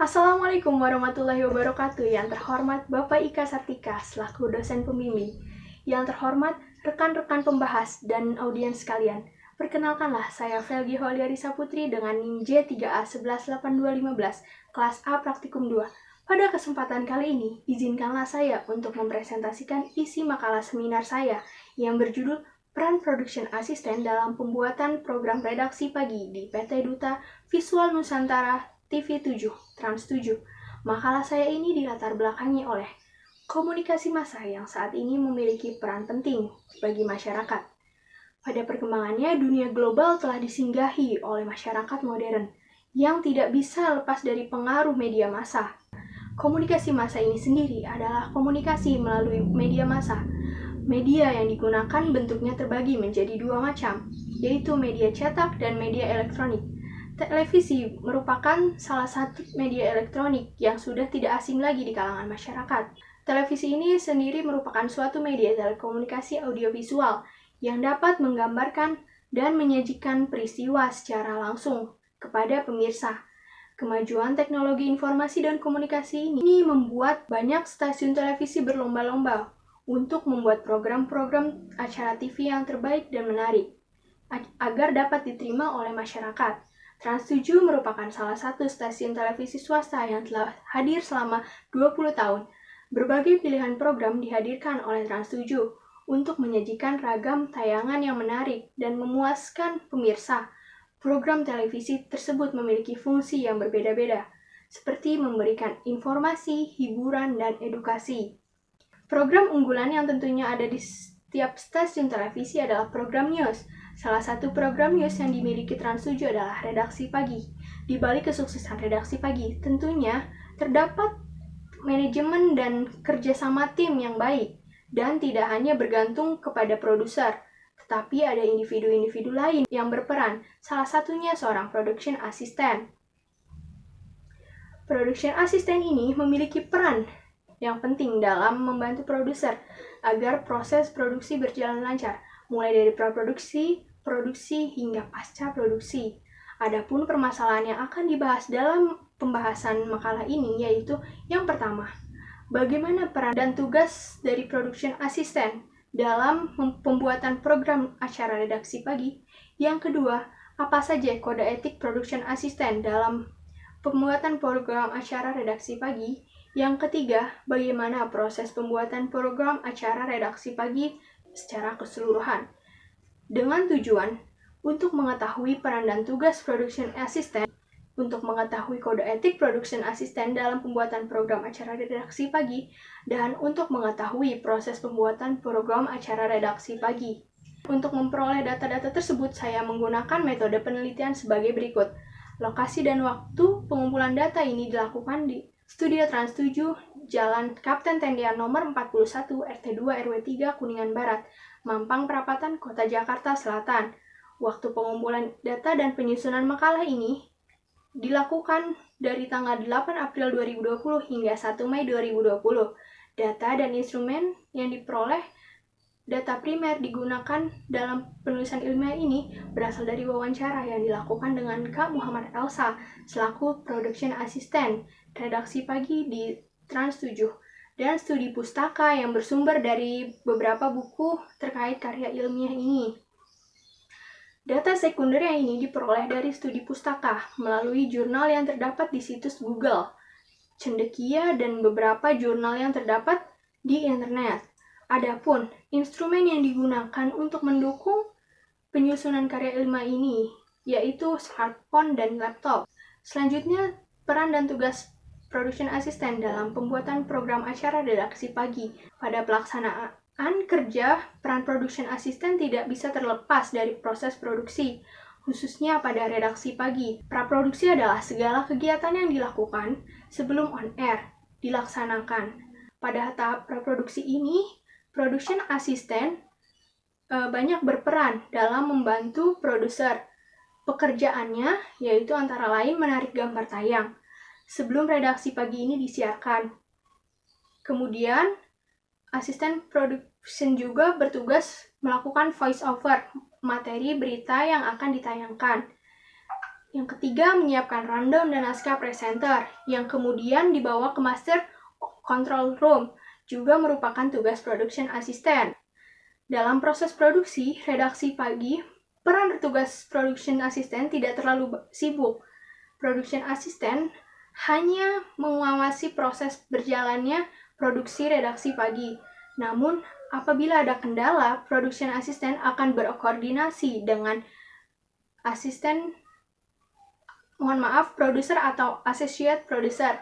Assalamualaikum warahmatullahi wabarakatuh. Yang terhormat Bapak Ika Sartika selaku dosen pembimbing. Yang terhormat rekan-rekan pembahas dan audiens sekalian. Perkenalkanlah, saya Felgi Holiarisa Putri dengan NIM J3A118215 kelas A Praktikum 2. Pada kesempatan kali ini, izinkanlah saya untuk mempresentasikan isi makalah seminar saya yang berjudul Peran Production Assistant dalam Pembuatan Program Redaksi Pagi di PT Duta Visual Nusantara TV7, Trans 7. Makalah saya ini dilatar belakangi oleh komunikasi massa yang saat ini memiliki peran penting bagi masyarakat. Pada perkembangannya, dunia global telah disinggahi oleh masyarakat modern yang tidak bisa lepas dari pengaruh media massa. Komunikasi massa ini sendiri adalah komunikasi melalui media massa. Media yang digunakan bentuknya terbagi menjadi dua macam, yaitu media cetak dan media elektronik. Televisi merupakan salah satu media elektronik yang sudah tidak asing lagi di kalangan masyarakat. Televisi ini sendiri merupakan suatu media telekomunikasi audiovisual yang dapat menggambarkan dan menyajikan peristiwa secara langsung kepada pemirsa. Kemajuan teknologi informasi dan komunikasi ini membuat banyak stasiun televisi berlomba-lomba untuk membuat program-program acara TV yang terbaik dan menarik agar dapat diterima oleh masyarakat. Trans 7 merupakan salah satu stasiun televisi swasta yang telah hadir selama 20 tahun. Berbagai pilihan program dihadirkan oleh Trans 7 untuk menyajikan ragam tayangan yang menarik dan memuaskan pemirsa. Program televisi tersebut memiliki fungsi yang berbeda-beda, seperti memberikan informasi, hiburan, dan edukasi. Program unggulan yang tentunya ada di setiap stasiun televisi adalah program news. Salah satu program news yang dimiliki Trans 7 adalah Redaksi Pagi. Di balik kesuksesan Redaksi Pagi, tentunya terdapat manajemen dan kerjasama tim yang baik, dan tidak hanya bergantung kepada produser, tetapi ada individu-individu lain yang berperan, salah satunya seorang production assistant. Production assistant ini memiliki peran yang penting dalam membantu produser agar proses produksi berjalan lancar, mulai dari praproduksi, produksi, hingga pasca produksi. Adapun permasalahan yang akan dibahas dalam pembahasan makalah ini yaitu yang pertama, bagaimana peran dan tugas dari production assistant dalam pembuatan program acara redaksi pagi. Yang kedua, apa saja kode etik production assistant dalam pembuatan program acara redaksi pagi. Yang ketiga, bagaimana proses pembuatan program acara redaksi pagi secara keseluruhan. Dengan tujuan untuk mengetahui peran dan tugas production assistant, untuk mengetahui kode etik production assistant dalam pembuatan program acara redaksi pagi, dan untuk mengetahui proses pembuatan program acara redaksi pagi. Untuk memperoleh data-data tersebut, saya menggunakan metode penelitian sebagai berikut. Lokasi dan waktu pengumpulan data ini dilakukan di Studio Trans 7, Jalan Kapten Tendian nomor 41, RT 2 RW 3, Kuningan Barat, Mampang Perapatan, Kota Jakarta Selatan. Waktu pengumpulan data dan penyusunan makalah ini dilakukan dari tanggal 8 April 2020 hingga 1 Mei 2020. Data dan instrumen yang diperoleh data primer digunakan dalam penulisan ilmiah ini berasal dari wawancara yang dilakukan dengan Kak Muhammad Elsa selaku Production Assistant Redaksi Pagi di Trans 7 dan studi pustaka yang bersumber dari beberapa buku terkait karya ilmiah ini. Data sekunder yang ini diperoleh dari studi pustaka melalui jurnal yang terdapat di situs Google, Cendekia, dan beberapa jurnal yang terdapat di internet. Adapun instrumen yang digunakan untuk mendukung penyusunan karya ilmiah ini yaitu smartphone dan laptop. Selanjutnya, peran dan tugas production assistant dalam pembuatan program acara redaksi pagi. Pada pelaksanaan kerja, peran production assistant tidak bisa terlepas dari proses produksi, khususnya pada redaksi pagi. Praproduksi adalah segala kegiatan yang dilakukan sebelum on air dilaksanakan. Pada tahap praproduksi ini, production assistant banyak berperan dalam membantu produser. Pekerjaannya yaitu antara lain menarik gambar tayang sebelum redaksi pagi ini disiarkan. Kemudian, asisten production juga bertugas melakukan voice over materi berita yang akan ditayangkan. Yang ketiga, menyiapkan rundown dan naskah presenter, yang kemudian dibawa ke master control room, juga merupakan tugas production assistant. Dalam proses produksi, redaksi pagi, peran tugas production assistant tidak terlalu sibuk. Production assistant hanya mengawasi proses berjalannya produksi redaksi pagi. Namun, apabila ada kendala, production assistant akan berkoordinasi dengan produser atau associate producer.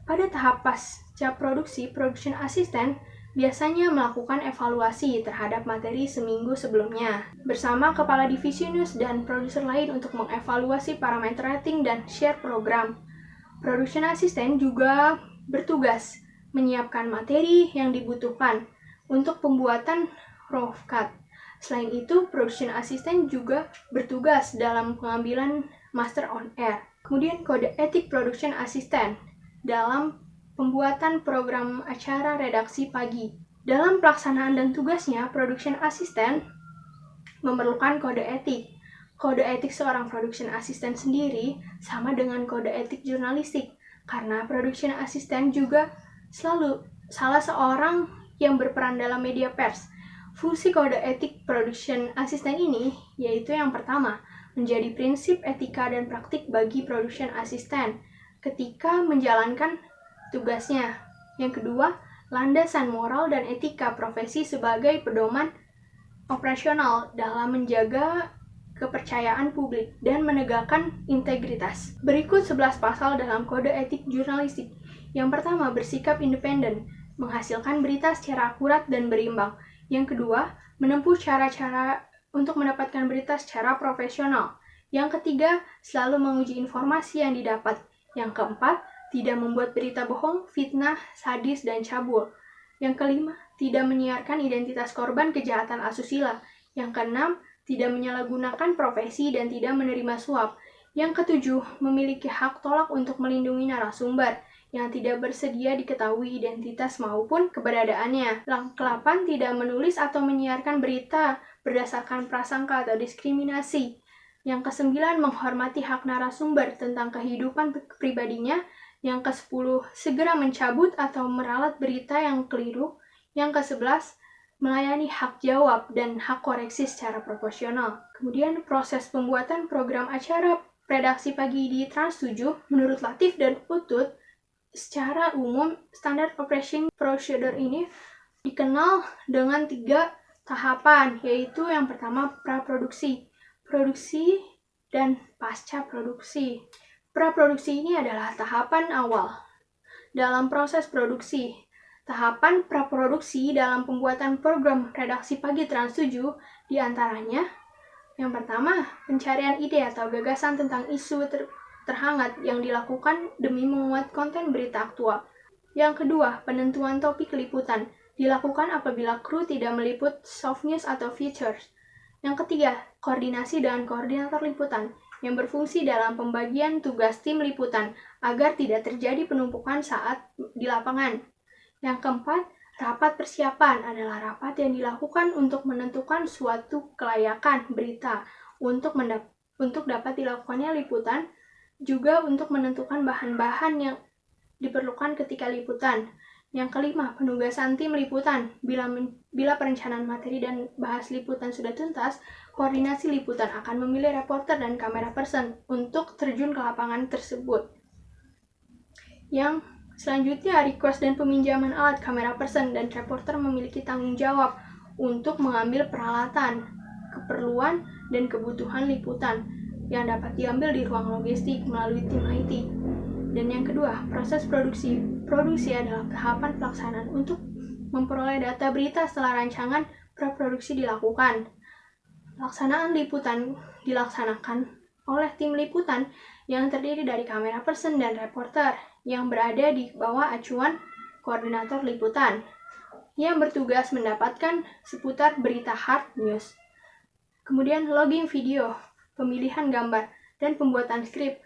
Pada tahap pasca produksi, production assistant biasanya melakukan evaluasi terhadap materi seminggu sebelumnya bersama kepala divisi news dan produser lain untuk mengevaluasi parameter rating dan share program. Production assistant juga bertugas menyiapkan materi yang dibutuhkan untuk pembuatan raw cut. Selain itu, production assistant juga bertugas dalam pengambilan master on air. Kemudian kode etik production assistant dalam pembuatan program acara redaksi pagi. Dalam pelaksanaan dan tugasnya, production assistant memerlukan kode etik. Kode etik seorang production assistant sendiri sama dengan kode etik jurnalistik, karena production assistant juga selalu salah seorang yang berperan dalam media pers. Fungsi kode etik production assistant ini yaitu yang pertama, menjadi prinsip etika dan praktik bagi production assistant ketika menjalankan tugasnya. Yang kedua, landasan moral dan etika profesi sebagai pedoman operasional dalam menjaga kepercayaan publik dan menegakkan integritas. Berikut 11 pasal dalam kode etik jurnalistik. Yang pertama, bersikap independen, menghasilkan berita secara akurat dan berimbang. Yang kedua, menempuh cara-cara untuk mendapatkan berita secara profesional. Yang ketiga, selalu menguji informasi yang didapat. Yang keempat, tidak membuat berita bohong, fitnah, sadis, dan cabul. Yang kelima, tidak menyiarkan identitas korban kejahatan asusila. Yang keenam, tidak menyalahgunakan profesi dan tidak menerima suap. Yang ketujuh, memiliki hak tolak untuk melindungi narasumber yang tidak bersedia diketahui identitas maupun keberadaannya. Yang ke-8, tidak menulis atau menyiarkan berita berdasarkan prasangka atau diskriminasi. Yang ke-9, menghormati hak narasumber tentang kehidupan pribadinya. Yang ke-10, segera mencabut atau meralat berita yang keliru. Yang ke-11, melayani hak jawab dan hak koreksi secara proporsional. Kemudian proses pembuatan program acara redaksi pagi di Trans 7 menurut Latif dan Utut, secara umum standard operation procedure ini dikenal dengan 3 tahapan, yaitu yang pertama praproduksi, produksi, dan pasca produksi. Praproduksi ini adalah tahapan awal dalam proses produksi. Tahapan praproduksi dalam pembuatan program redaksi pagi Trans 7 diantaranya yang pertama, pencarian ide atau gagasan tentang isu terhangat yang dilakukan demi menguat konten berita aktual. Yang kedua, penentuan topik liputan dilakukan apabila kru tidak meliput soft news atau features. Yang ketiga, koordinasi dengan koordinator liputan yang berfungsi dalam pembagian tugas tim liputan agar tidak terjadi penumpukan saat di lapangan. Yang keempat, rapat persiapan adalah rapat yang dilakukan untuk menentukan suatu kelayakan berita untuk dapat dilakukannya liputan, juga untuk menentukan bahan-bahan yang diperlukan ketika liputan. Yang kelima, penugasan tim liputan. Bila perencanaan materi dan bahas liputan sudah tuntas, koordinasi liputan akan memilih reporter dan kamera person untuk terjun ke lapangan tersebut. Yang selanjutnya, request dan peminjaman alat kamera person dan reporter memiliki tanggung jawab untuk mengambil peralatan, keperluan, dan kebutuhan liputan yang dapat diambil di ruang logistik melalui tim IT. Dan yang kedua, proses produksi. Produksi adalah tahapan pelaksanaan untuk memperoleh data berita setelah rancangan praproduksi dilakukan. Pelaksanaan liputan dilaksanakan oleh tim liputan yang terdiri dari kamera person dan reporter yang berada di bawah acuan koordinator liputan yang bertugas mendapatkan seputar berita hard news. Kemudian logging video, pemilihan gambar, dan pembuatan skrip.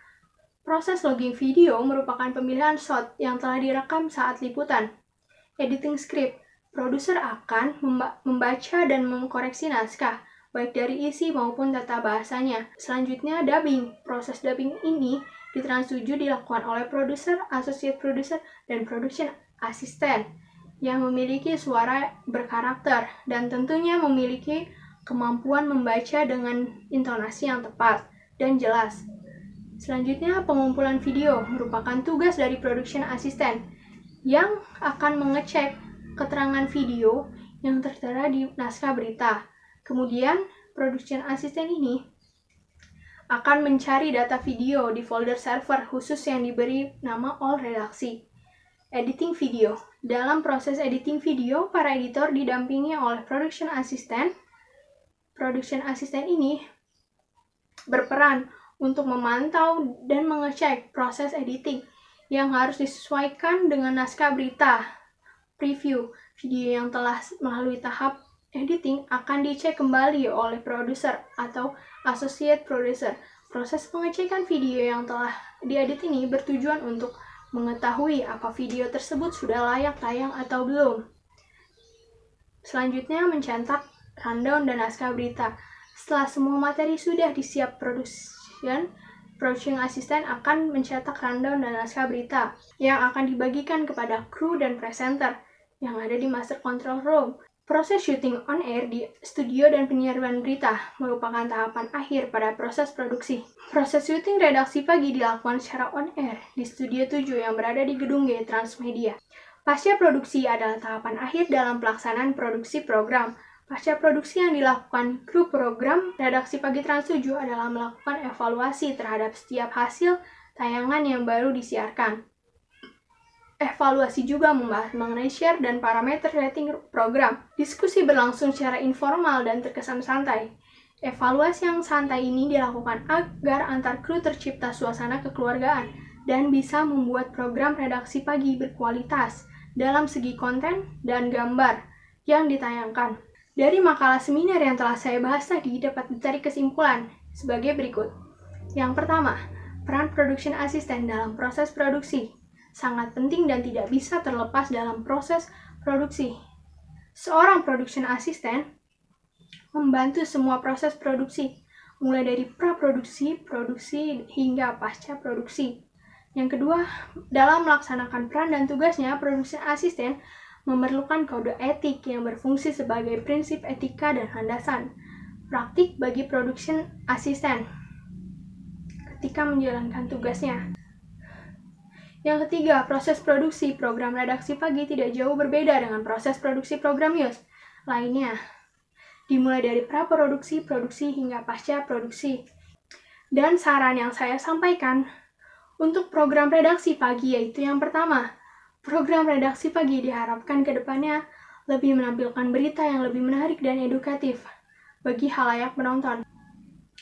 Proses logging video merupakan pemilihan shot yang telah direkam saat liputan. Editing script, produser akan membaca dan mengkoreksi naskah, baik dari isi maupun tata bahasanya. Selanjutnya, dubbing. Proses dubbing ini di Trans 7 dilakukan oleh produser, associate producer, dan production assistant yang memiliki suara berkarakter dan tentunya memiliki kemampuan membaca dengan intonasi yang tepat dan jelas. Selanjutnya, pengumpulan video merupakan tugas dari production assistant yang akan mengecek keterangan video yang tertera di naskah berita. Kemudian, production assistant ini akan mencari data video di folder server khusus yang diberi nama all redaksi. Editing video. Dalam proses editing video, para editor didampingi oleh production assistant. Production assistant ini berperan untuk memantau dan mengecek proses editing yang harus disesuaikan dengan naskah berita. Preview. Video yang telah melalui tahap editing akan dicek kembali oleh produser atau associate producer. Proses pengecekan video yang telah diedit ini bertujuan untuk mengetahui apa video tersebut sudah layak tayang atau belum. Selanjutnya, mencetak rundown dan naskah berita. Setelah semua materi sudah disiap production assistant akan mencetak rundown dan naskah berita yang akan dibagikan kepada kru dan presenter yang ada di master control room. Proses syuting on air di studio dan penyiaran berita merupakan tahapan akhir pada proses produksi. Proses syuting redaksi pagi dilakukan secara on air di Studio 7 yang berada di Gedung G Transmedia. Pasca produksi adalah tahapan akhir dalam pelaksanaan produksi program. Pasca produksi yang dilakukan kru program redaksi pagi Trans 7 adalah melakukan evaluasi terhadap setiap hasil tayangan yang baru disiarkan. Evaluasi juga membahas mengenai share dan parameter rating program. Diskusi berlangsung secara informal dan terkesan santai. Evaluasi yang santai ini dilakukan agar antar kru tercipta suasana kekeluargaan dan bisa membuat program redaksi pagi berkualitas dalam segi konten dan gambar yang ditayangkan. Dari makalah seminar yang telah saya bahas tadi dapat ditarik kesimpulan sebagai berikut. Yang pertama, peran production assistant dalam proses produksi sangat penting dan tidak bisa terlepas dalam proses produksi. Seorang production assistant membantu semua proses produksi, mulai dari praproduksi, produksi, hingga pasca produksi. Yang kedua, dalam melaksanakan peran dan tugasnya, production assistant memerlukan kode etik yang berfungsi sebagai prinsip etika dan landasan praktik bagi production assistant ketika menjalankan tugasnya. Yang ketiga, proses produksi program redaksi pagi tidak jauh berbeda dengan proses produksi program news lainnya, dimulai dari praproduksi, produksi, hingga pasca produksi. Dan saran yang saya sampaikan untuk program redaksi pagi yaitu yang pertama, program redaksi pagi diharapkan ke depannya lebih menampilkan berita yang lebih menarik dan edukatif bagi khalayak penonton.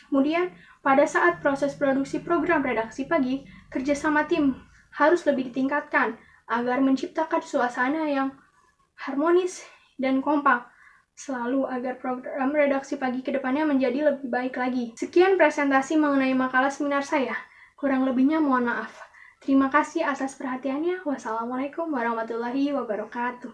Kemudian, pada saat proses produksi program redaksi pagi, kerjasama tim harus lebih ditingkatkan agar menciptakan suasana yang harmonis dan kompak selalu agar program redaksi pagi ke depannya menjadi lebih baik lagi. Sekian presentasi mengenai makalah seminar saya. Kurang lebihnya mohon maaf. Terima kasih atas perhatiannya. Wassalamualaikum warahmatullahi wabarakatuh.